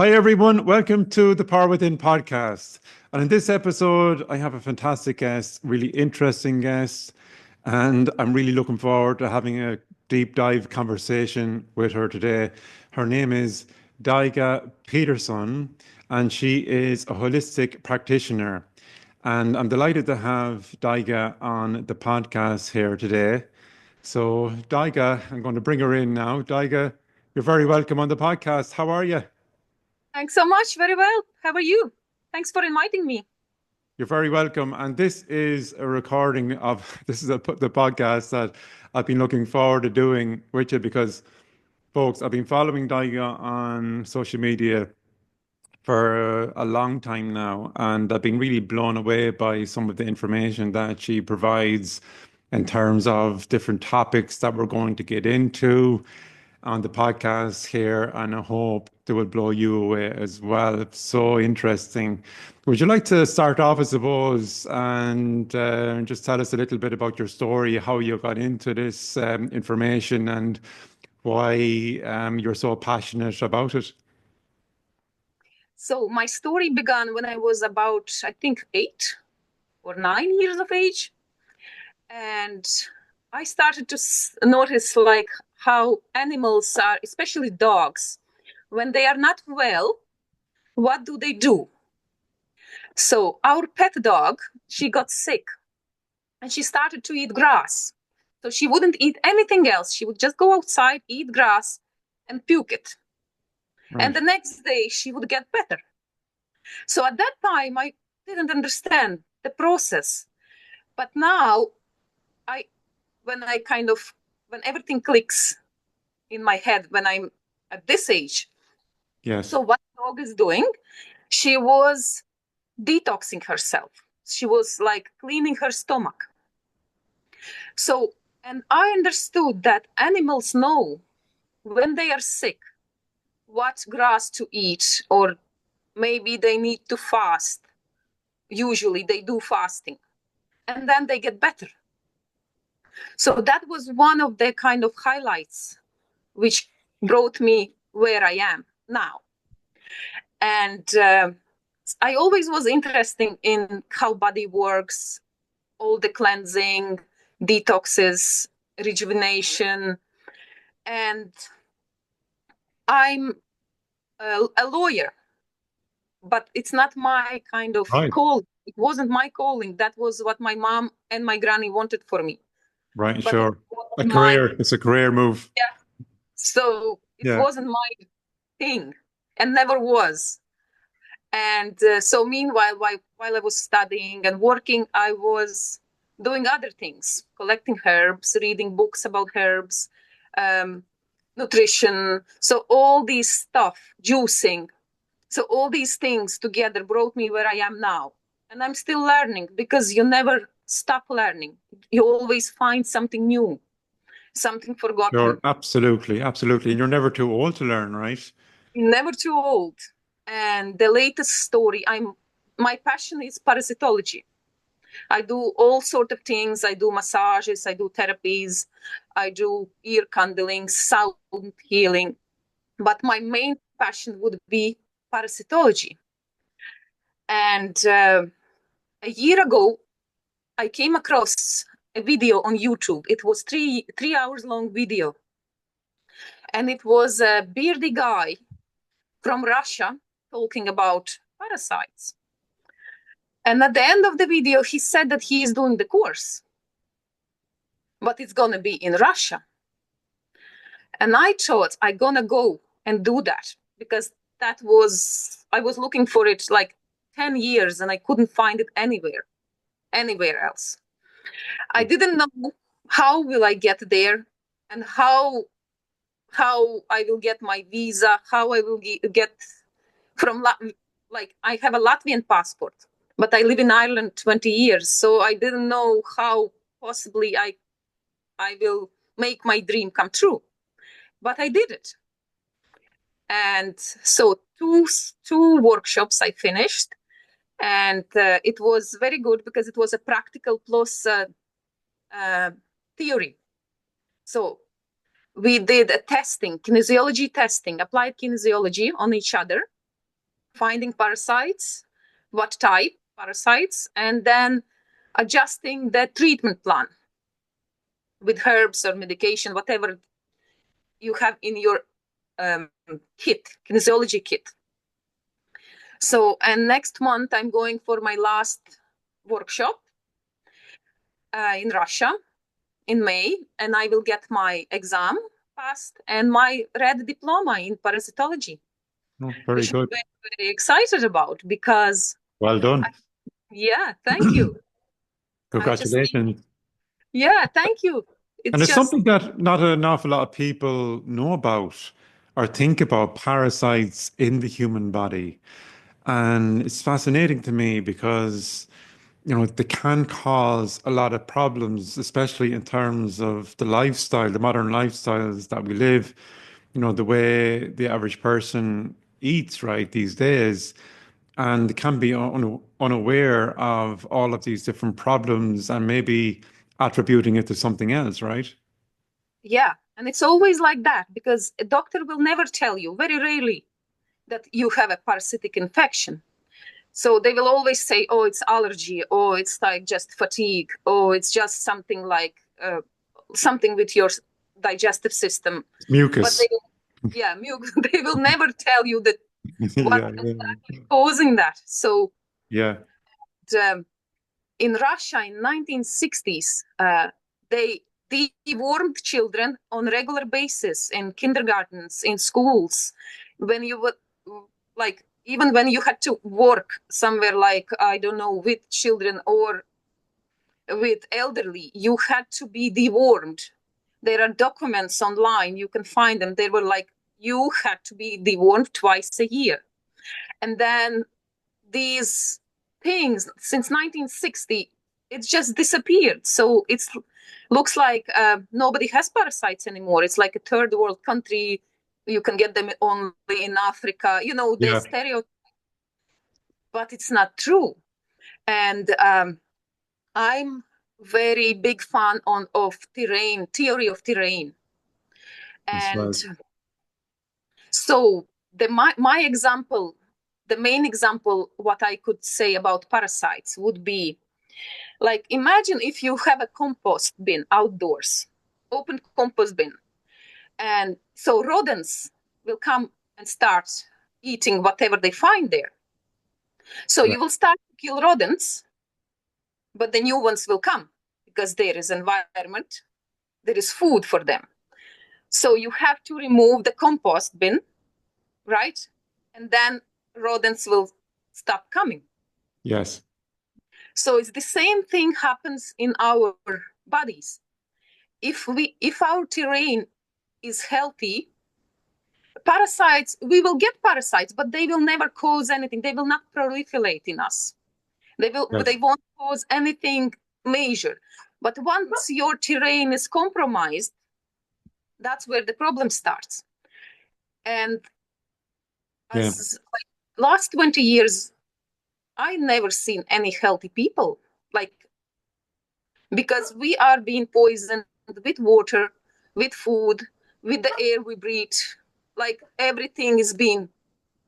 Hi, everyone. Welcome to the Power Within podcast. And in this episode, I have a fantastic guest, really interesting guest. And I'm really looking forward to having a deep dive conversation with her today. Her name is Daiga Petersone, and she is a holistic practitioner. And I'm delighted to have Daiga on the podcast here today. So, Daiga, I'm going to bring her in now. Daiga, you're very welcome on the podcast. How are you? Thanks so much. Very well. How are you? Thanks for inviting me. You're very welcome. And this is a recording of the podcast that I've been looking forward to doing with you because, folks, I've been following Daiga on social media for a long time now, and I've been really blown away by some of the information that she provides in terms of different topics that we're going to get into on the podcast here, and I hope they will blow you away as well. It's so interesting. Would you like to start off, I suppose, and just tell us a little bit about your story, how you got into this information, and why you're so passionate about it? So my story began when I was about, I think, 8 or 9 years of age. And I started to notice like how animals are, especially dogs, when they are not well, what do they do? So our pet dog, she got sick and she started to eat grass. So she wouldn't eat anything else. She would just go outside, eat grass, and puke it. And Right. the next day she would get better. So at that time, I didn't understand the process. But now, I, when I kind of, when everything clicks in my head, when I'm at this age, Yes. so what the dog is doing, she was detoxing herself. She was like cleaning her stomach. So, and I understood that animals know when they are sick what grass to eat, or maybe they need to fast. Usually they do fasting and then they get better. So that was one of the kind of highlights which brought me where I am now. And I always was interested in how body works, all the cleansing, detoxes, rejuvenation. And I'm a lawyer, but it's not my kind of Right. call. It wasn't my calling. That was what my mom and my granny wanted for me. Right. But it Sure. A wasn't my, career. It's a career move. yeah. So it Yeah. wasn't my thing and never was. And so meanwhile, while I was studying and working, I was doing other things, collecting herbs, reading books about herbs, um, nutrition. So all these stuff, juicing. So all these things together brought me where I am now. And I'm still learning because you never stop learning. You always find something new, something Sure. forgotten. Absolutely. Absolutely. And you're never too old to learn, right? Never too old. And the latest story, my passion is parasitology. I do all sort of things. I do massages, I do therapies, I do ear candling, sound healing. But my main passion would be parasitology. And a year ago, I came across a video on YouTube. It was three hours long video, and it was a beardy guy from Russia talking about parasites. And at the end of the video, he said that he is doing the course, but it's going to be in Russia. And I thought I'm going to go and do that because I was looking for it like 10 years and I couldn't find it anywhere else. I didn't know how will I get there and how I will get my visa, how I will get from like I have a Latvian passport, but I live in Ireland 20 years, so I didn't know how possibly I will make my dream come true. But I did it. And so two workshops I finished, and it was very good because it was a practical plus uh, theory. So we did a testing, kinesiology testing, applied kinesiology on each other. finding parasites, what type parasites, and then adjusting the treatment plan with herbs or medication, whatever you have in your kit, kinesiology kit. So, and next month I'm going for my last workshop in Russia in May, and I will get my exam passed and my red diploma in parasitology, Oh, very which good. I'm very, very excited about because, Well done. yeah, thank you. Congratulations. Yeah, thank you. And It's it's just, something that not an awful lot of people know about or think about parasites in the human body. And it's fascinating to me because, they can cause a lot of problems, especially in terms of the lifestyle, the modern lifestyles that we live, the way the average person eats, right, these days. And can be unaware of all of these different problems and maybe attributing it to something else, right? yeah. And it's always like that because a doctor will never tell you, very rarely, that you have a parasitic infection. So they will always say, oh, it's allergy, or it's like just fatigue, or it's just something like something with your digestive system. But Mucus. yeah, they will never tell you that what Yeah, yeah, causing that. So yeah. um, in Russia in 1960s, they dewormed children on regular basis in kindergartens, in schools. When you would like, even when you had to work somewhere, like I don't know, with children or with elderly, you had to be dewormed. There are documents online, you can find them. They were like, you had to be dewormed twice a year. And then these things since 1960, it's just disappeared. So it's looks like nobody has parasites anymore. It's like a third world country. You can get them only in Africa, the Yeah. stereotype, but it's not true. And I'm very big fan of theory of terrain. That's And right. so my example, the main example, what I could say about parasites would be like, imagine if you have a compost bin outdoors, open compost bin, and so rodents will come and start eating whatever they find there. So Yeah. you will start to kill rodents, but the new ones will come because there is environment, there is food for them. So you have to remove the compost bin, right? And then rodents will stop coming. Yes. So it's the same thing happens in our bodies. If our terrain is healthy, parasites, we will get parasites, but they will never cause anything. They will not proliferate in us. They Yes. won't cause anything major. But once your terrain is compromised, that's where the problem starts. And Yeah. as like last 20 years, I never seen any healthy people, like, because we are being poisoned with water, with food, with the air we breathe. Like everything is being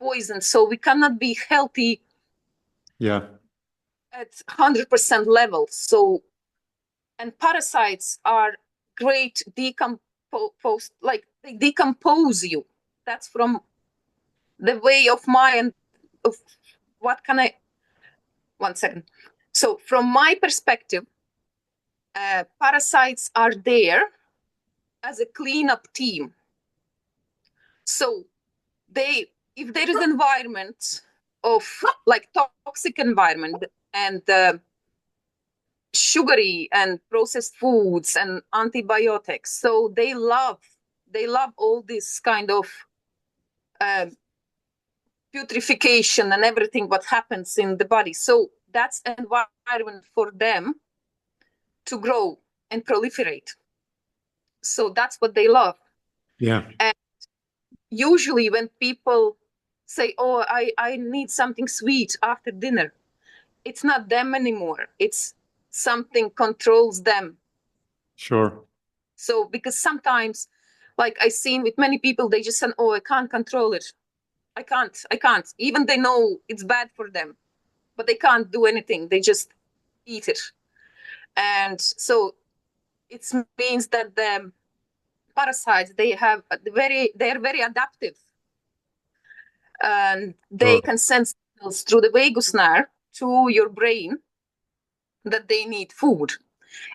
poisoned, so we cannot be healthy Yeah. at 100% level. So, and parasites are great decompose, like they decompose you. That's from the way of my, of what can I, 1 second. So from my perspective, parasites are there as a cleanup team. So they, if there is environment of like toxic environment and sugary and processed foods and antibiotics, so they love all this kind of uh, putrefaction and everything what happens in the body. So that's environment for them to grow and proliferate. So that's what they love. Yeah. And usually when people say, oh, I need something sweet after dinner, it's not them anymore. It's something controls them. Sure. So because sometimes, like I seen with many people, they just say, oh, I can't control it. I can't. Even they know it's bad for them, but they can't do anything. They just eat it. And so it means that the parasites, they're very adaptive, and they Sure. can send signals through the vagus nerve to your brain that they need food.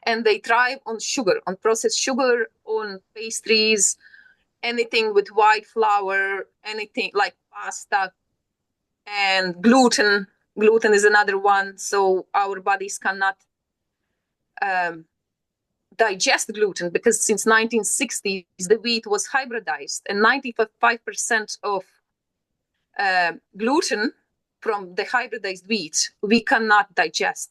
And they thrive on sugar, on processed sugar, on pastries, anything with white flour, anything like pasta, and gluten. Gluten is another one. So our bodies cannot um, digest gluten, because since 1960s the wheat was hybridized, and 95% of gluten from the hybridized wheat we cannot digest.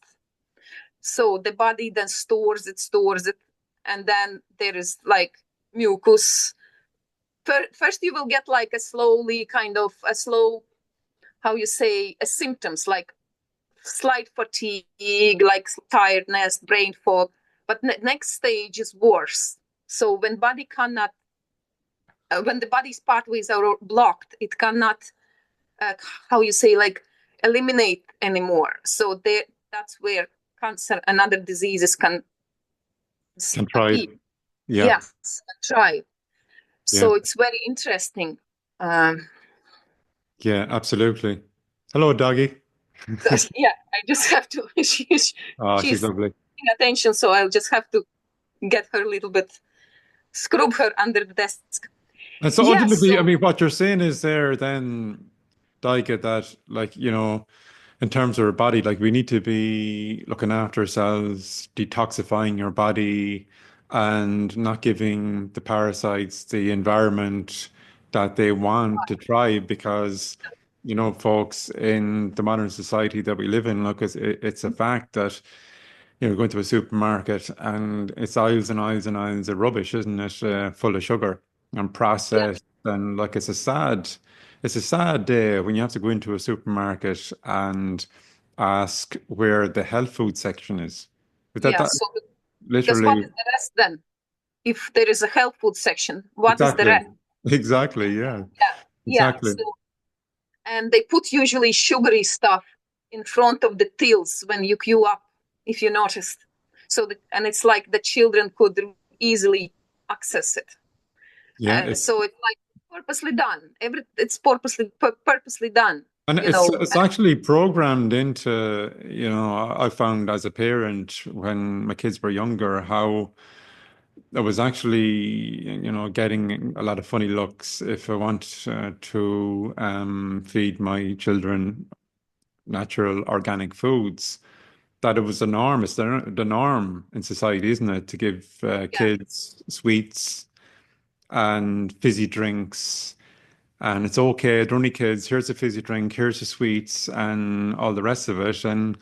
So the body then stores it, and then there is like mucus. First you will get like a slow, how you say, symptoms like slight fatigue, like tiredness, brain fog. But next stage is worse. So when when the body's pathways are blocked, it cannot, how you say, like eliminate anymore. So that's where cancer and other diseases can Contrived. appear. Yeah. Yes, try. Yeah. So it's very interesting. Um, Yeah, absolutely. Hello, doggy. yeah, I just have to. Oh, she's She's lovely. paying attention, so I'll just have to get her a little bit, scrub her under the desk. And so Yeah. ultimately, I So mean, what you're saying is there then, Daiga, that like, in terms of our body, like we need to be looking after ourselves, detoxifying your body, and not giving the parasites the environment that they want to thrive because, folks, in the modern society that we live in, look, it's a fact that going to a supermarket and it's aisles and aisles and aisles of rubbish, isn't it? Full of sugar and yeah, processed, and like it's a sad day when you have to go into a supermarket and ask where the health food section is. But yeah. that So because what literally, is the rest then? If there is a health food section, what is the exactly, rest? exactly, yeah, Yeah, yeah. exactly. So, and they put usually sugary stuff in front of the tills when you queue up, if you noticed. So and it's like the children could easily access it. Yeah, So it's like purposely done. It's purposely done. and You it's know. it's actually programmed into, I found as a parent when my kids were younger how I was actually, getting a lot of funny looks if I want to feed my children natural organic foods. That it was the norm. It's the norm in society, isn't it, to give Yeah, kids sweets and fizzy drinks. And it's okay, they're only kids. Here's a fizzy drink, here's the sweets, and all the rest of it. And,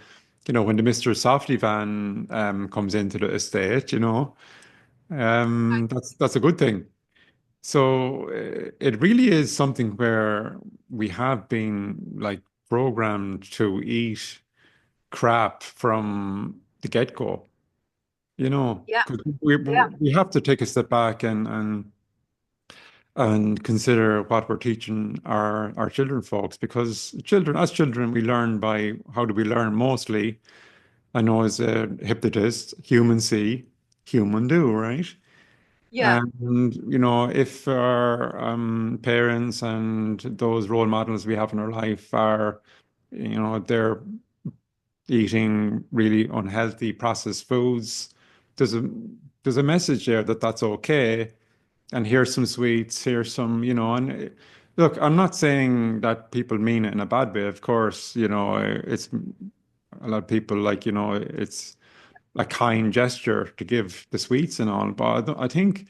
when the Mr. Softly van comes into the estate, that's a good thing. So it really is something where we have been like programmed to eat crap from the get-go, yeah, 'cause we yeah, we have to take a step back and consider what we're teaching our children folks, because as children we learn by how do we learn mostly? I know as a hypnotist, human see, human do, right? yeah, And, if our parents and those role models we have in our life are, they're eating really unhealthy processed foods, there's a there's a message there that that's okay. And here's some sweets, here's some, and look, I'm not saying that people mean it in a bad way. Of course, it's a lot of people like, it's a kind gesture to give the sweets and all, but I think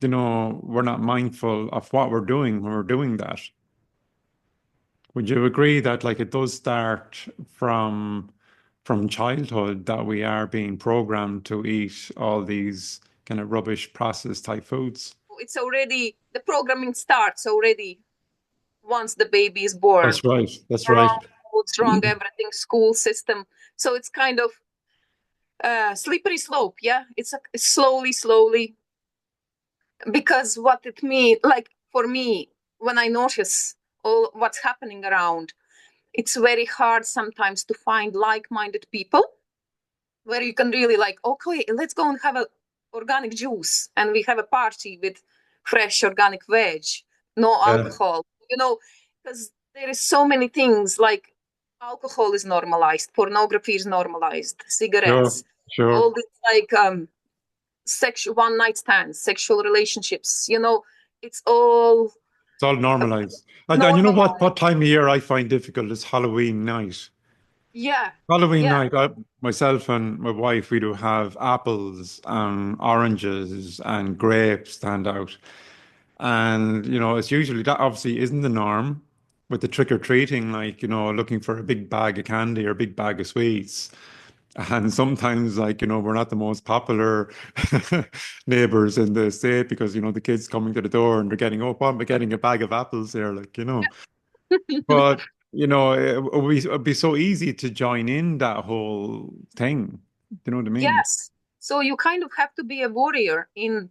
we're not mindful of what we're doing when we're doing that. Would you agree that like it does start from childhood that we are being programmed to eat all these kind of rubbish processed type foods? it's already, the programming starts already once the baby is born. That's right. That's right. Wrong foods, wrong everything, school system. So it's kind of slippery slope. Yeah, it's slowly, because what it means, like for me, when I notice all what's happening around, it's very hard sometimes to find like-minded people where you can really like, okay, let's go and have a organic juice, and we have a party with fresh organic veg, no Yeah. alcohol, because there is so many things like alcohol is normalized, pornography is normalized, Sure. cigarettes, all Sure. this like sexual one night stands, sexual relationships, it's all It's all normalized. And you know normalized. what time of year I find difficult is Halloween night. Yeah, Halloween yeah, night, myself and my wife, we do have apples and oranges and grapes stand out. And, it's usually that obviously isn't the norm with the trick or treating, like, looking for a big bag of candy or a big bag of sweets. And sometimes, like, we're not the most popular neighbors in the state because, the kids coming to the door and they're getting, oh, I'm getting a bag of apples there, like. But, it'd be so easy to join in that whole thing. You know what I mean? yes. So you kind of have to be a warrior in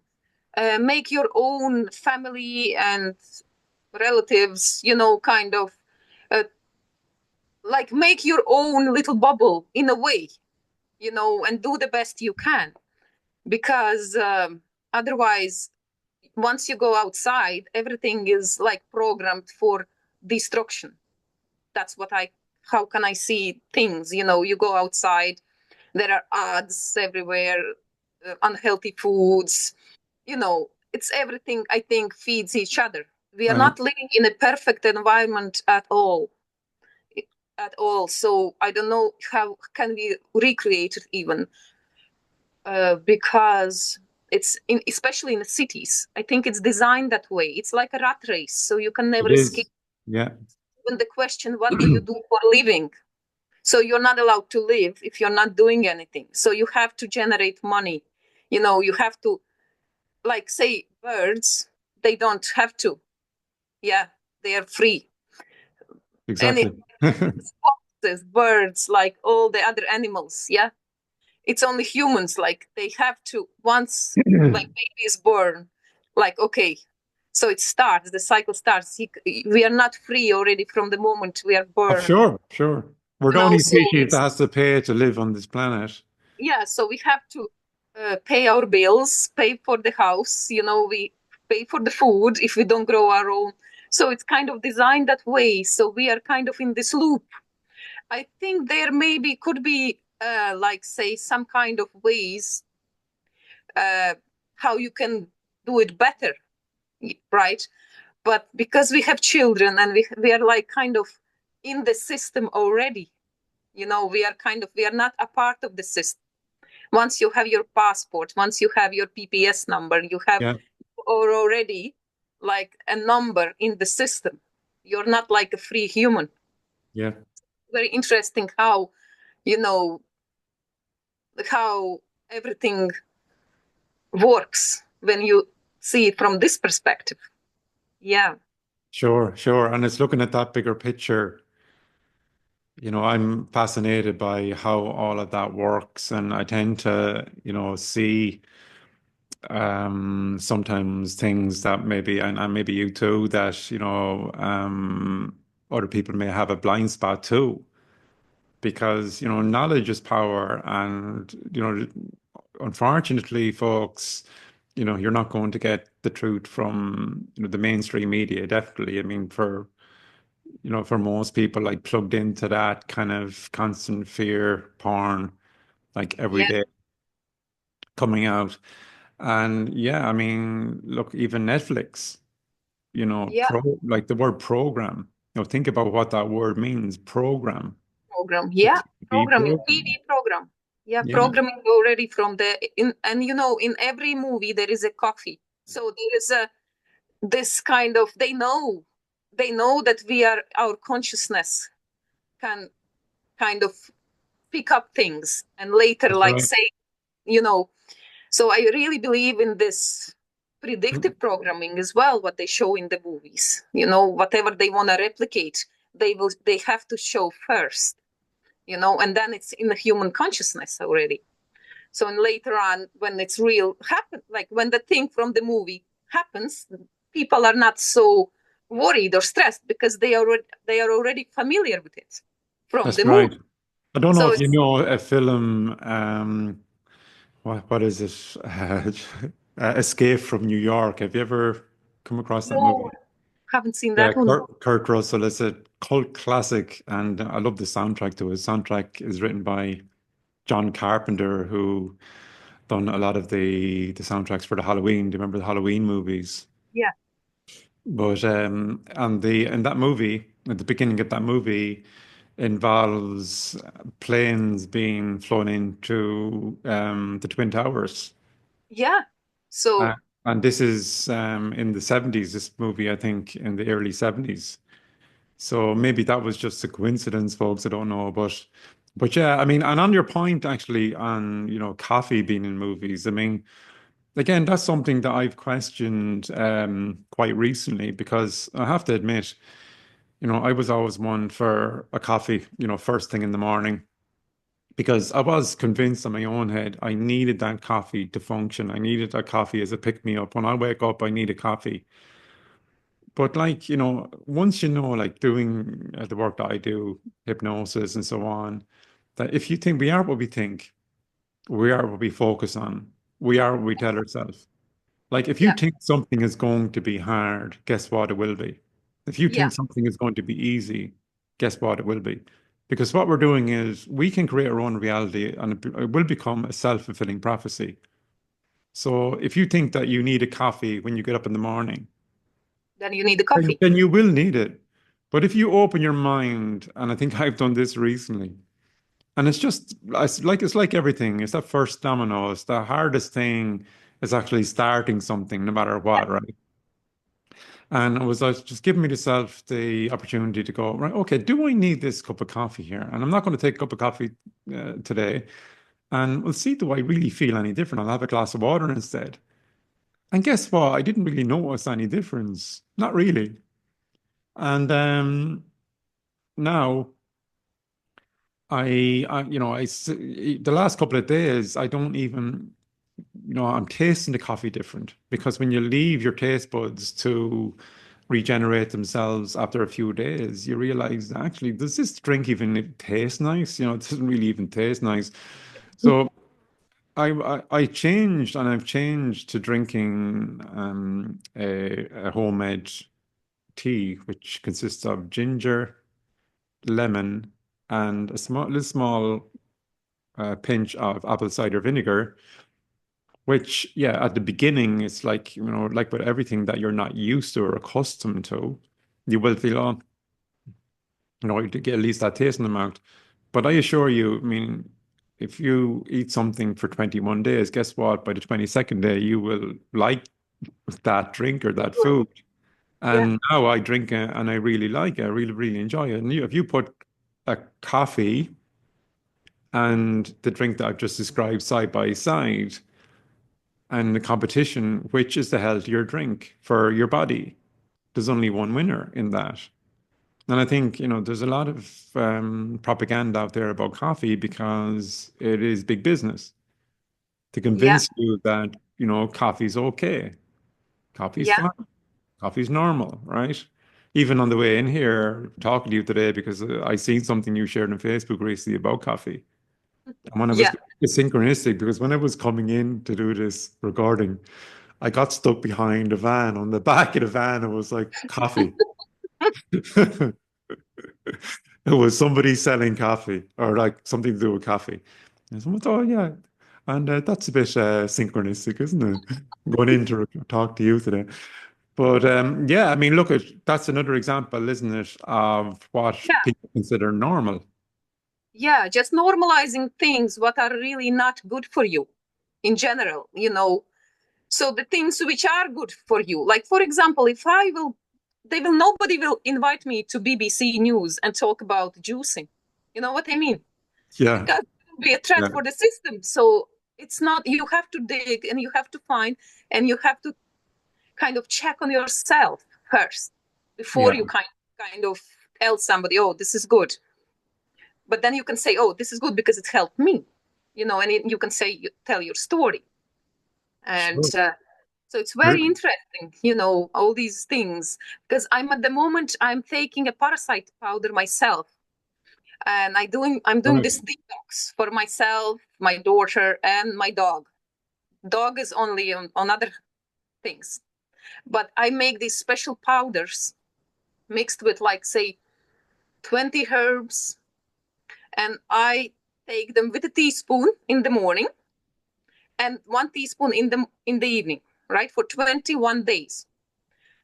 make your own family and relatives, kind of uh, like make your own little bubble in a way, and do the best you can. Because otherwise, once you go outside, everything is like programmed for destruction. That's how can I see things? You go outside, there are ads everywhere, unhealthy foods, it's everything, I think, feeds each other. We are Uh, not living in a perfect environment at all. So I don't know how can we recreate it even, because especially in the cities. I think it's designed that way. It's like a rat race, so you can never it escape. is. Yeah. Even the question, what do you do for a living? So you're not allowed to live if you're not doing anything. So you have to generate money. You have to, like, say, birds, they don't have to. Yeah, they are free. Any Exactly. foxes, birds, like all the other animals. Yeah, it's only humans. Like they have to once, like baby is born. Like okay, so it starts. The cycle starts. We are not free already from the moment we are Oh, born. sure, sure. We're the only So species that it's has to pay to live on this planet. yeah. So we have to pay our bills, pay for the house. We pay for the food if we don't grow our own. So it's kind of designed that way. So we are kind of in this loop. I think there maybe could be, like, say, some kind of ways uh, how you can do it better, right? But because we have children and we are like kind of in the system already, we are not a part of the system. Once you have your passport, once you have your PPS number, you have Yeah, or already like a number in the system. You're not like a free human. yeah, Very interesting how, you know, how everything works when you see it from this perspective. Yeah. sure, sure. And it's looking at that bigger picture. I'm fascinated by how all of that works, and I tend to, see sometimes things that maybe, and maybe you too, that other people may have a blind spot too, because knowledge is power, and unfortunately, folks, you're not going to get the truth from the mainstream media. Definitely, I mean, for most people, like plugged into that kind of constant fear porn, like every Yeah. day coming out. And yeah, I mean, look, even Netflix, Yeah. like the word program, think about what that word means, program. Program. Yeah. It's to be Programming. TV programmed. program. Yeah. Yeah, Programming already from and in every movie there is a coffee. So there is this kind of, they know that our consciousness can kind of pick up things and later that's like right. say, you know, so I really believe in this predictive programming as well, what they show in the movies. Whatever they want to replicate, they have to show first, and then it's in the human consciousness already. So and later on, when it's real happen, like when the thing from the movie happens, people are not so worried or stressed because they are already familiar with it from That's the right. movie. I don't know So if you it's know a film, what is it? Escape from New York. Have you ever come across that no, movie? haven't seen Yeah, that one. Kurt Russell is a cult classic, and I love the soundtrack to it. The soundtrack is written by John Carpenter, who done a lot of the soundtracks for the Halloween. Do you remember the Halloween movies? Yeah, But and the in that movie, at the beginning of that movie, involves planes being flown into the Twin Towers. yeah. Uh, So and this is in the 70s, this movie, I think, in the early 70s. So maybe that was just a coincidence, folks. I don't know, but yeah, I mean, and on your point actually on, coffee being in movies, I mean, again, that's something that I've questioned quite recently because I have to admit, I was always one for a coffee, first thing in the morning because I was convinced in my own head I needed that coffee to function. I needed that coffee as a pick me up. When I wake up, I need a coffee. But like, once like doing the work that I do, hypnosis and so on, that if you think we are what we think, we are what we focus on, we are what we tell ourselves. Like if you yeah, think something is going to be hard, guess what? It will be. If you yeah, think something is going to be easy, guess what? It will be. Because what we're doing is we can create our own reality and it will become a self-fulfilling prophecy. So if you think that you need a coffee when you get up in the morning, then you need the then coffee. then you will need it. But if you open your mind, and I think I've done this recently, and it's like everything. It's that first domino. It's the hardest thing is actually starting something, no matter Yeah, what, right? And it was like just giving myself the opportunity to go, right, okay, do I need this cup of coffee here? And I'm not going to take a cup of coffee today. And we'll see, do I really feel any different? I'll have a glass of water instead. And guess what? I didn't really notice any difference. Not really. And now the last couple of days, I don't even, I'm tasting the coffee different because when you leave your taste buds to regenerate themselves after a few days, you realize actually, does this drink even taste nice? It doesn't really even taste nice. So I changed and I've changed to drinking a homemade tea, which consists of ginger, lemon, and a little small pinch of apple cider vinegar, which, yeah, at the beginning, it's like, like with everything that you're not used to or accustomed to, you will feel, oh, you get at least that taste in the mouth. But I assure you, I mean, if you eat something for 21 days, guess what? By the 22nd day, you will like that drink or that sure. food. Yeah, And now I drink it and I really like it. I really, really enjoy it. And if you put a coffee and the drink that I've just described side by side and the competition, which is the healthier drink for your body? There's only one winner in that. And I think, there's a lot of propaganda out there about coffee because it is big business to yeah, convince you that, coffee's okay. Coffee's yeah. fine. Coffee's normal, right? Even on the way in here, talking to you today because I seen something you shared on Facebook recently about coffee. And when I was Yeah. it's synchronistic because when I was coming in to do this recording, I got stuck behind a van. On the back of the van, it was like coffee. It was somebody selling coffee or like something to do with coffee. And someone thought, oh, yeah. And that's a bit synchronistic, isn't it? Going in to talk to you today. But yeah, I mean, look, that's another example, isn't it, of what Yeah, people consider normal. yeah, just normalizing things what are really not good for you in general. So the things which are good for you, like for example, if I will, they will nobody will invite me to BBC News and talk about juicing. You know what I mean? Yeah, Because it will be a threat yeah, for the system. So it's not, you have to dig and you have to find and you have to kind of check on yourself first before yeah. you kind of tell somebody, oh, this is good. But then you can say, oh, this is good because it helped me, and you can say, tell your story. And Sure. So it's very interesting, all these things, because at the moment I'm taking a parasite powder myself, and I'm doing this detox for myself, my daughter, and my dog. Dog is only on other things, but I make these special powders mixed with, like, say, 20 herbs, and I take them with a teaspoon in the morning and 1 teaspoon in the evening, right, for 21 days.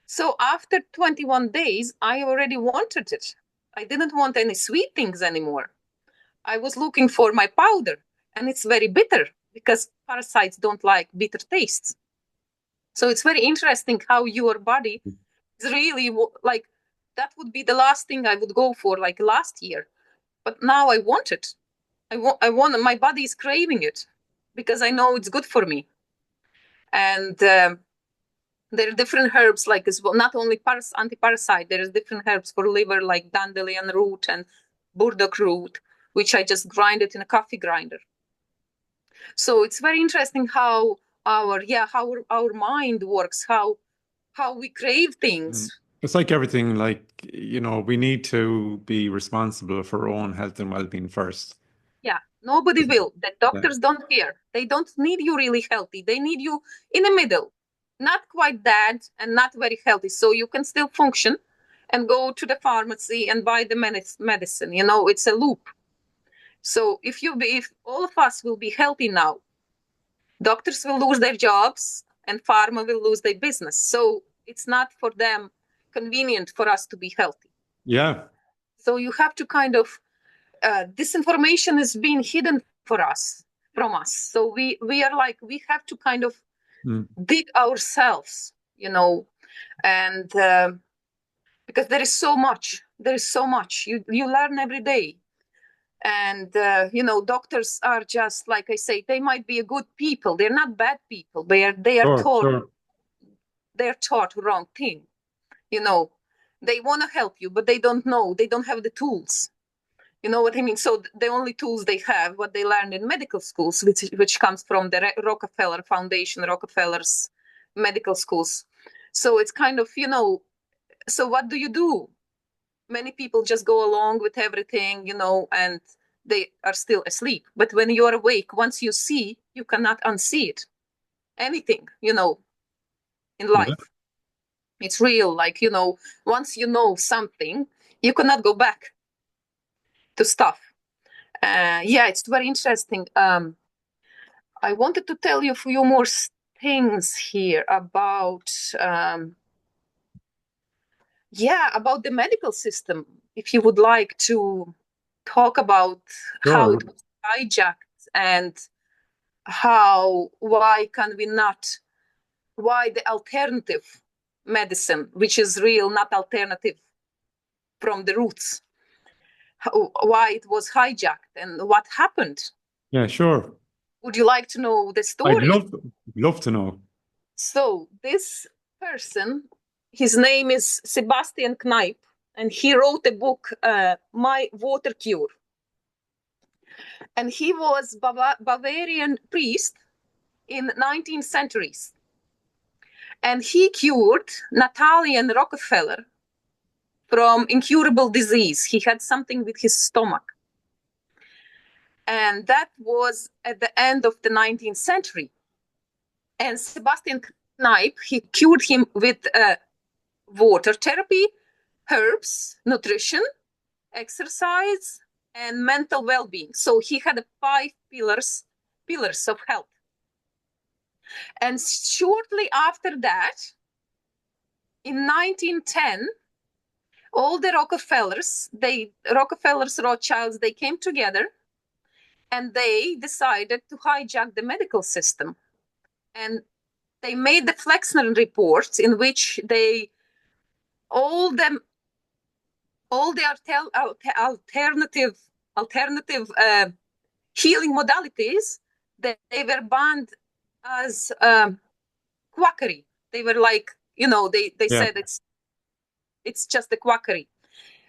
So after 21 days, I already wanted it. I didn't want any sweet things anymore. I was looking for my powder, and it's very bitter because parasites don't like bitter tastes. So it's very interesting how your body is really like, that would be the last thing I would go for, like last year. But now I want it. My body is craving it because I know it's good for me. And there are different herbs, like, as well, not only anti-parasite, there is different herbs for liver, like dandelion root and burdock root, which I just grind it in a coffee grinder. So it's very interesting how our mind works, how we crave things. It's like everything, like, we need to be responsible for our own health and well-being first. Yeah, nobody will. The doctors don't care. They don't need you really healthy. They need you in the middle, not quite bad and not very healthy. So you can still function and go to the pharmacy and buy the medicine. It's a loop. So if all of us will be healthy now, doctors will lose their jobs and pharma will lose their business. So it's not for them convenient for us to be healthy. Yeah. So you have to kind of, this information is being hidden from us. So we are like, we have to kind of dig ourselves, and because there is so much. You learn every day. And doctors are just, like I say, they might be a good people. They're not bad people. They are taught. They're taught wrong thing. They want to help you, but they don't know. They don't have the tools. You know what I mean? So the only tools they have, what they learned in medical schools, which comes from the Rockefeller Foundation, Rockefeller's medical schools. So it's kind of, so what do you do? Many people just go along with everything, and they are still asleep. But when you're awake, once you see, you cannot unsee it. Anything, in life. Yeah. It's real. Like, once you know something, you cannot go back to stuff. It's very interesting. I wanted to tell you a few more things here about about the medical system. If you would like to talk about how it was hijacked and why the alternative medicine, which is real, not alternative from the roots, why it was hijacked and what happened. Yeah, sure. Would you like to know the story? I'd love to know. So this person, his name is Sebastian Kneipp, and he wrote a book, My Water Cure. And he was Bavarian priest in 19th centuries. And he cured Nathaniel Rockefeller from incurable disease. He had something with his stomach. And that was at the end of the 19th century. And Sebastian Kneipp, he cured him with water therapy, herbs, nutrition, exercise, and mental well-being. So he had 5 pillars of health. And shortly after that, in 1910, all the Rockefellers, Rothschilds, they came together and they decided to hijack the medical system. And they made the Flexner reports, in which all the alternative healing modalities, they were banned as quackery. They were like, they said it's just a quackery.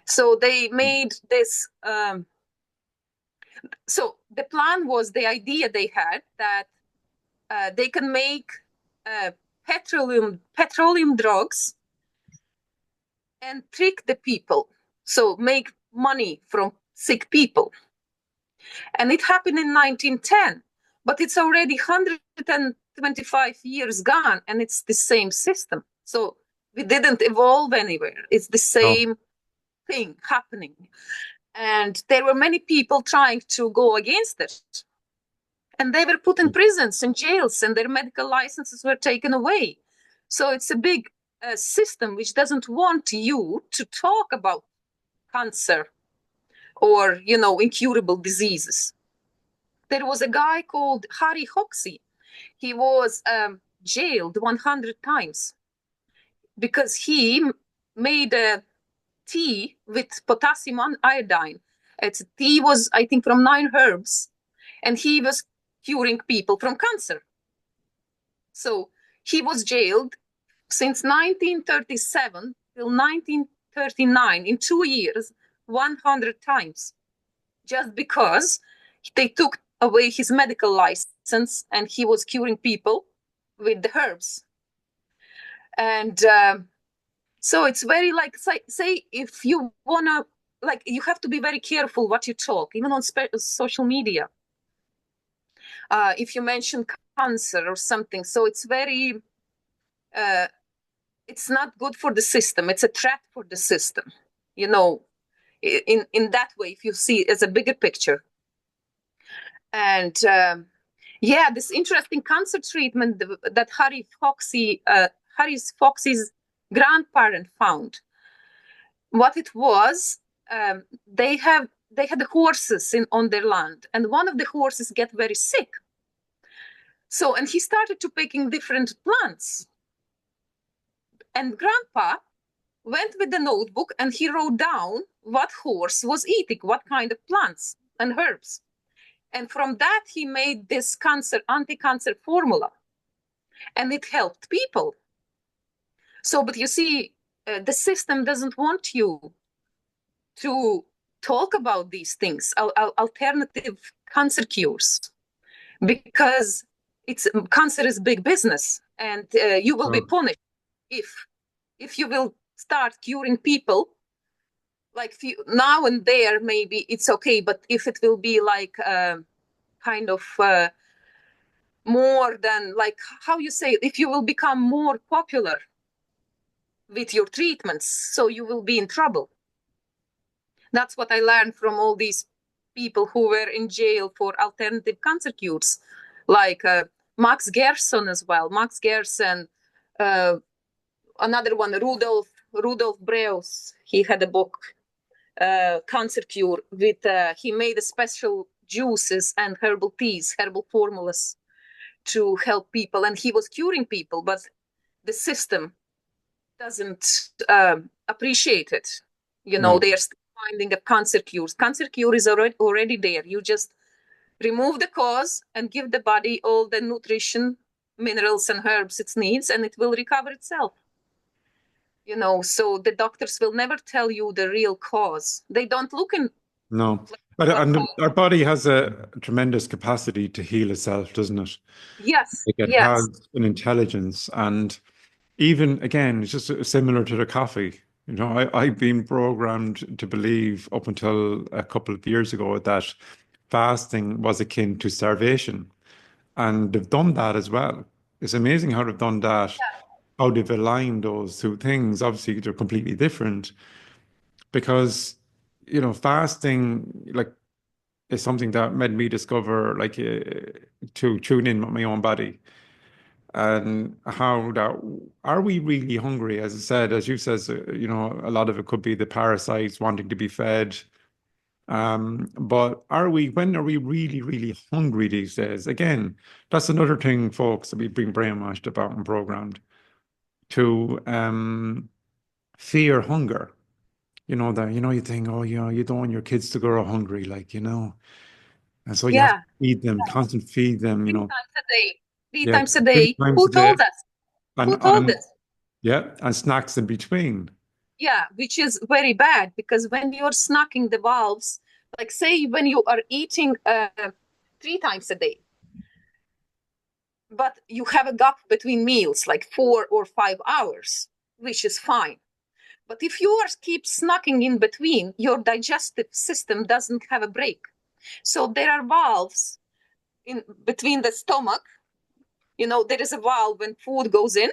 So they made this. So the idea they had that they can make petroleum drugs and trick the people, so make money from sick people. And it happened in 1910, but it's already 125 years gone, and it's the same system. So we didn't evolve anywhere. It's the same thing happening. And there were many people trying to go against it. And they were put in prisons and jails, and their medical licenses were taken away. So it's a big system which doesn't want you to talk about cancer or, incurable diseases. There was a guy called Harry Hoxsey. He was jailed 100 times because he made a tea with potassium iodine. Its tea was, I think, from 9 herbs, and he was curing people from cancer. So he was jailed since 1937 till 1939, in 2 years, 100 times, just because they took away his medical license and he was curing people with the herbs. And so it's very say if you want to, you have to be very careful what you talk, even on social media. If you mention cancer or something, so it's very, it's not good for the system. It's a threat for the system, in that way, if you see it as a bigger picture. And this interesting cancer treatment that Harry Fox's grandparent found. What it was, they had horses on their land, and one of the horses get very sick. So, and he started to picking different plants. And Grandpa went with the notebook and he wrote down what horse was eating, what kind of plants and herbs. And from that, he made this anti-cancer formula. And it helped people. So, but you see, the system doesn't want you to talk about these things, alternative cancer cures, because cancer is big business, and you will be punished if you will start curing people. Like now and there, maybe it's okay, but if it will be like kind of more than, like, how you say, if you will become more popular with your treatments, so you will be in trouble. That's what I learned from all these people who were in jail for alternative cancer cures, like Max Gerson as well. Max Gerson, another one, Rudolf Breus. He had a book, Cancer Cure, with he made a special juices and herbal teas, herbal formulas to help people, and he was curing people, but the system doesn't appreciate it. They are still finding a cancer cures. Cancer cure is already there. You just remove the cause and give the body all the nutrition, minerals, and herbs it needs, and it will recover itself. So the doctors will never tell you the real cause. They don't look in. No. But our body has a tremendous capacity to heal itself, doesn't it? Yes. It has an intelligence. And even, again, it's just similar to the coffee. I've been programmed to believe up until a couple of years ago that fasting was akin to starvation. And they've done that as well. It's amazing how they've done that, how they've aligned those two things. Obviously, they're completely different because, fasting, is something that made me discover, to tune in with my own body and how that, are we really hungry? As I said, as you says, a lot of it could be the parasites wanting to be fed. But when are we really, really hungry these days? Again, that's another thing, folks, that we've been brainwashed about and programmed to fear hunger. You think, oh, you don't want your kids to grow hungry, and so you have to feed them, constantly feed them, 3 times a day. 3 Yeah, times a day. 3 times Who a day. told us? Who told us? Yeah, and snacks in between. Yeah, which is very bad, because when you're snacking the valves, like say when you are eating 3 times a day, but you have a gap between meals, like 4 or 5 hours, which is fine. But if you keep snacking in between, your digestive system doesn't have a break. So there are valves in between the stomach. There is a valve when food goes in.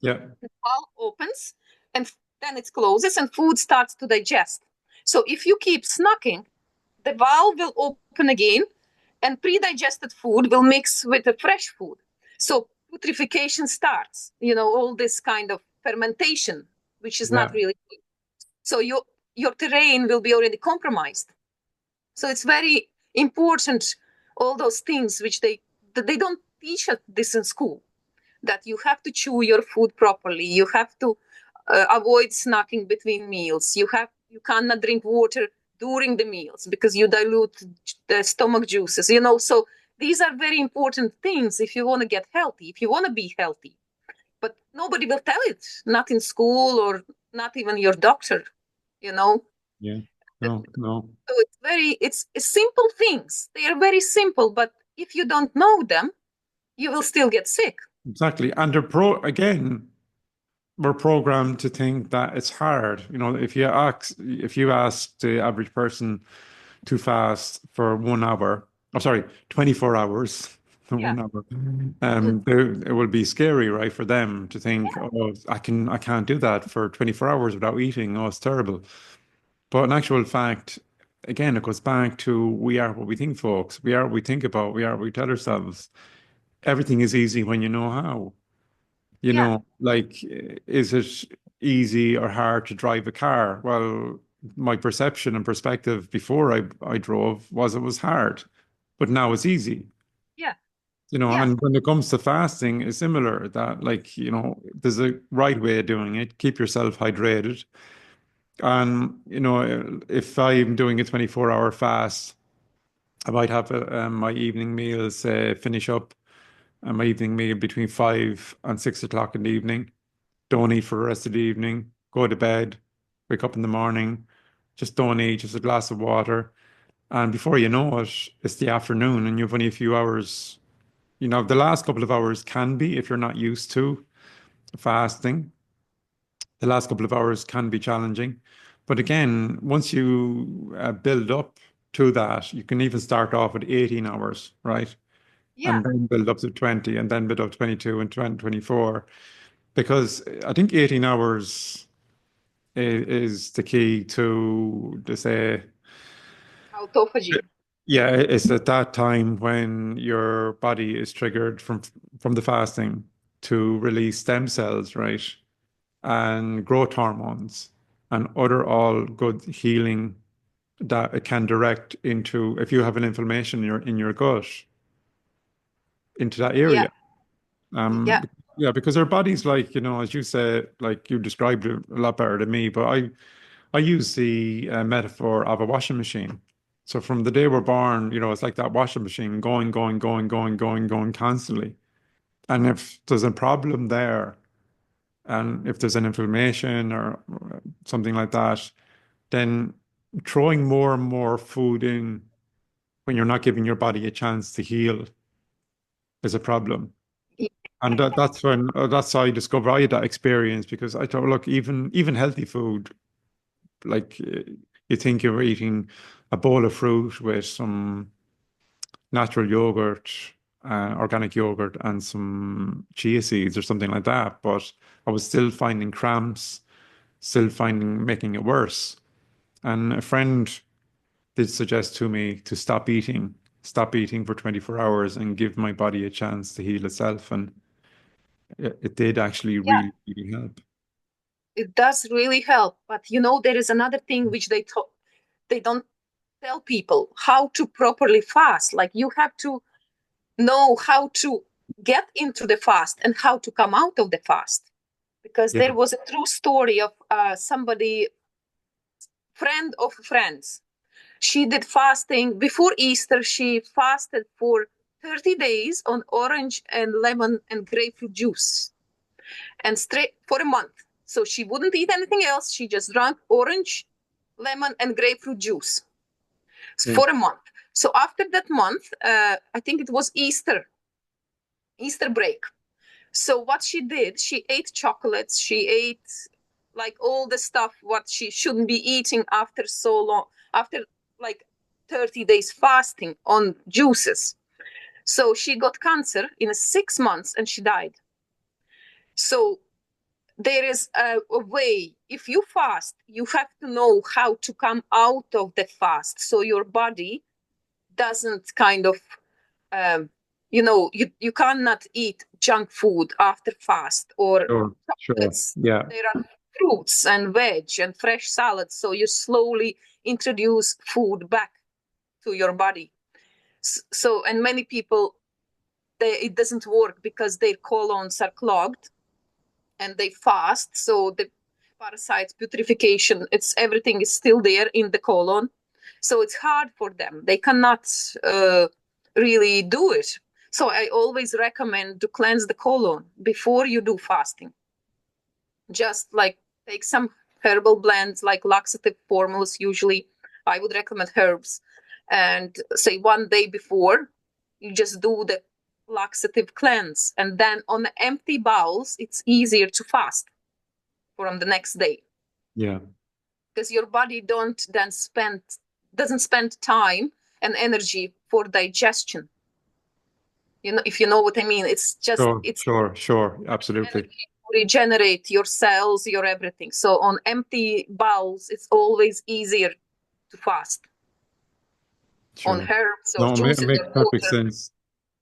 Yeah. The valve opens and then it closes and food starts to digest. So if you keep snacking, the valve will open again and pre-digested food will mix with the fresh food. So putrefaction starts, all this kind of fermentation, which is not really good. So your terrain will be already compromised. So it's very important, all those things which they don't teach us this in school, that you have to chew your food properly. You have to avoid snacking between meals. You cannot drink water during the meals because you dilute the stomach juices. So these are very important things if you want to get healthy, if you want to be healthy. But nobody will tell it, not in school or not even your doctor. Yeah. No. So it's simple things. They are very simple, but if you don't know them, you will still get sick. Exactly. And again, we're programmed to think that it's hard. If you ask the average person to fast for 1 hour, 24 hours, Yeah. 1 hour, it will be scary, right, for them to think, oh, I can't do that for 24 hours without eating. Oh, it's terrible. But in actual fact, again, it goes back to we are what we think, folks. We are what we think about. We are what we tell ourselves. Everything is easy when you know how. Like, is it easy or hard to drive a car? Well, my perception and perspective before I drove was it was hard, but now it's easy. Yeah. And when it comes to fasting, it's similar that, like, there's a right way of doing it. Keep yourself hydrated. And, if I'm doing a 24-hour fast, I might have my evening meals, finish up my evening meal between 5 and 6 o'clock in the evening. Don't eat for the rest of the evening. Go to bed, wake up in the morning, just don't eat, just a glass of water. And before you know it, it's the afternoon and you've only a few hours. The last couple of hours can be, if you're not used to fasting, the last couple of hours can be challenging. But again, once you build up to that, you can even start off with 18 hours, right? Yeah. And then build up to 20 and then build up 22 and 20, 24. Because I think 18 hours is the key to say, Autophagy. yeah, it's at that time when your body is triggered from the fasting to release stem cells, right? And growth hormones and other all good healing that it can direct into if you have an inflammation in your gut into that Yeah. area. Yeah. Yeah, because our bodies, like, as you say, like you described it a lot better than me, but I use the metaphor of a washing machine. So from the day we're born, it's like that washing machine going, going, going, going, going, going constantly. And if there's a problem there, and if there's an inflammation or something like that, then throwing more and more food in when you're not giving your body a chance to heal is a problem. And that's how I discovered I had that experience because I thought, look, even healthy food, like you think you're eating a bowl of fruit with some natural yogurt, organic yogurt, and some chia seeds or something like that, but I was still finding cramps, still finding making it worse. And a friend did suggest to me to stop eating for 24 hours and give my body a chance to heal itself. And it did actually Yeah. really, really help. It does really help. But there is another thing which they don't tell people how to properly fast. Like you have to know how to get into the fast and how to come out of the fast. Because Yeah. there was a true story of somebody, friend of friends. She did fasting before Easter. She fasted for 30 days on orange and lemon and grapefruit juice and straight for a month. So she wouldn't eat anything else. She just drank orange, lemon, and grapefruit juice Yeah. for a month. So after that month, I think it was Easter. Easter break. So what she did, she ate chocolates, she ate like all the stuff what she shouldn't be eating after so long, after like 30 days fasting on juices. So she got cancer in 6 months and she died. So there is a way. If you fast, you have to know how to come out of the fast so your body doesn't kind of you cannot eat junk food after fast or Sure. chocolates. Yeah. There are fruits and veg and fresh salads, so you slowly introduce food back to your body. So and many people, it doesn't work because their colons are clogged and they fast, so the parasites, putrefaction, it's everything is still there in the colon, so it's hard for them. They cannot really do it. So I always recommend to cleanse the colon before you do fasting. Just like take some herbal blends, like laxative formulas. Usually I would recommend herbs, and say one day before you just do the laxative cleanse, and then on empty bowels it's easier to fast from the next day. Yeah. Because your body doesn't spend time and energy for digestion. If you know what I mean. It's just Sure. Absolutely. energy to regenerate your cells, your everything. So on empty bowels it's always easier to fast. Sure. On herbs or No, it juices makes or perfect water. sense.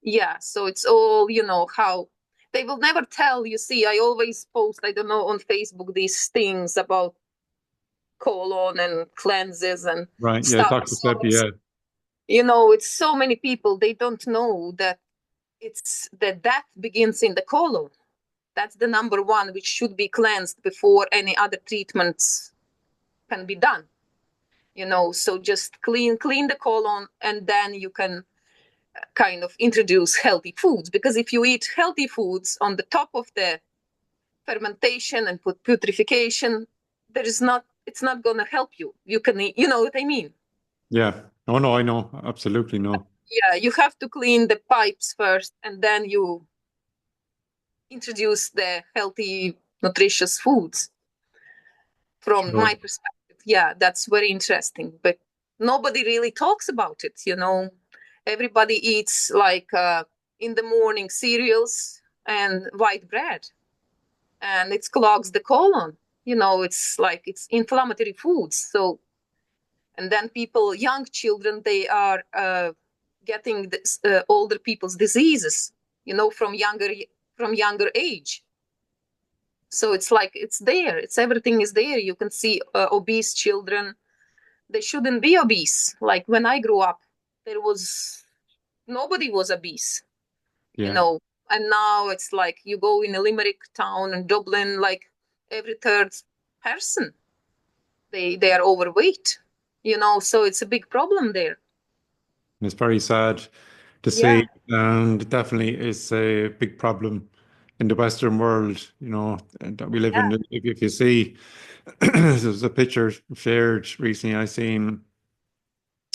Yeah, so it's all, how they will never tell. You see, I always post, I don't know, on Facebook these things about colon and cleanses and Right. Yeah. stuff. Dr. So Seppi, it's, yeah. it's so many people, they don't know that it's the death begins in the colon. That's the number one, which should be cleansed before any other treatments can be done. So just clean the colon, and then you can kind of introduce healthy foods. Because if you eat healthy foods on the top of the fermentation and putrefaction, it's not going to help you. You can eat, you know what I mean? Yeah. Oh, no, I know. Absolutely no. Yeah, you have to clean the pipes first, and then you introduce the healthy, nutritious foods. From Sure. my perspective, yeah, that's very interesting. But nobody really talks about it. Everybody eats like in the morning cereals and white bread, and it clogs the colon. It's like it's inflammatory foods. So, and then people, young children, they are getting this, older people's diseases. From younger age. So it's like it's there. It's everything is there. You can see obese children. They shouldn't be obese. Like when I grew up, there was nobody was obese. you Yeah. know and now it's like you go in a Limerick town and Dublin, like every third person, they are overweight. So it's a big problem there. And it's very sad to Yeah, see, and definitely is a big problem in the Western world, that we live yeah, in. If you see, there's a picture shared recently I seen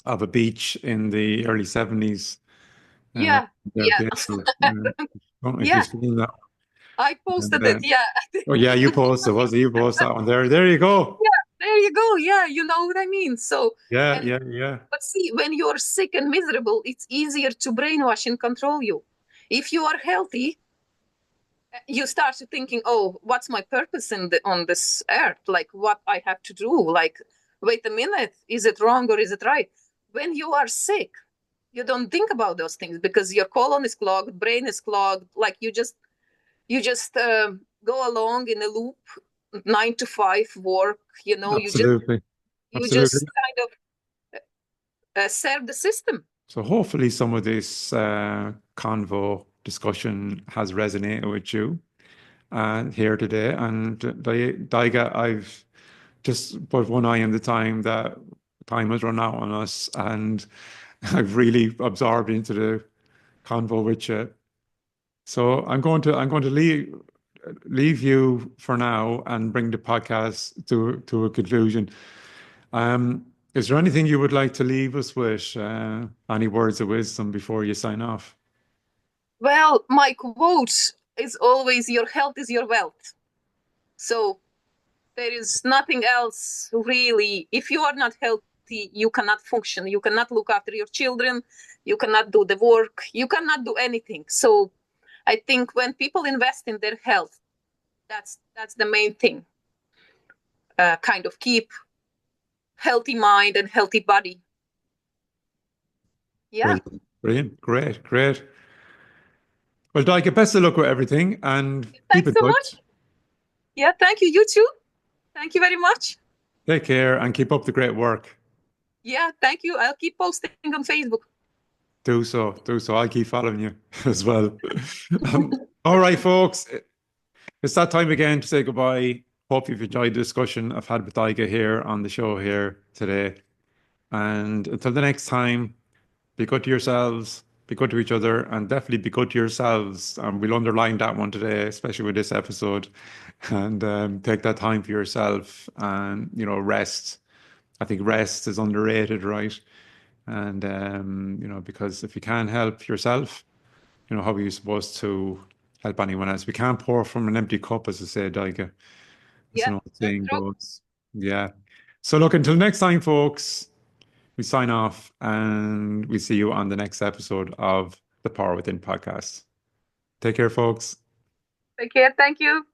of a beach in the early 70s. Uh, yeah, there, yeah. Paisley. Don't know if Yeah, you've seen that. I And, posted it. Yeah. oh yeah, you posted, was it? You posted that one there. There you go. Yeah, there you go. Yeah, you know what I mean. So, Yeah, and yeah, yeah. but see, when you're sick and miserable, it's easier to brainwash and control you. If you are healthy, you start to thinking, oh, what's my purpose on this earth? Like what I have to do? Like, wait a minute, is it wrong or is it right? When you are sick, you don't think about those things because your colon is clogged, brain is clogged. Like you just go along in a loop, 9 to 5 work. You just Absolutely. you Absolutely. just kind of serve the system. So hopefully some of this convo discussion has resonated with you here today. And Daiga, I've just put one eye on the time that time has run out on us, and I've really absorbed into the convo with you. So I'm going to leave you for now and bring the podcast to a conclusion. Is there anything you would like to leave us with? Any words of wisdom before you sign off? Well, my quote is always your health is your wealth. So there is nothing else really. If you are not healthy, you cannot function. You cannot look after your children. You cannot do the work. You cannot do anything. So I think when people invest in their health, that's the main thing. Kind of keep healthy mind and healthy body. Yeah. Well, brilliant. Great, great. Well, Daiga, best of luck with everything and keep Thanks in so touch. much. Yeah. Thank you. You too. Thank you very much. Take care and keep up the great work. Yeah. Thank you. I'll keep posting on Facebook. Do so, do so. I'll keep following you as well. All right, folks. It's that time again to say goodbye. Hope you've enjoyed the discussion I've had with Daiga here on the show here today. And until the next time, be good to yourselves, be good to each other, and definitely be good to yourselves. We'll underline that one today, especially with this episode. And take that time for yourself and, rest. I think rest is underrated, right? And, because if you can't help yourself, how are you supposed to help anyone else? We can't pour from an empty cup, as I say, Daiga. That's Yeah. an old That's saying true. goes. Yeah. So look, until next time, folks, we sign off and we see you on the next episode of the Power Within podcast. Take care, folks. Take care. Thank you.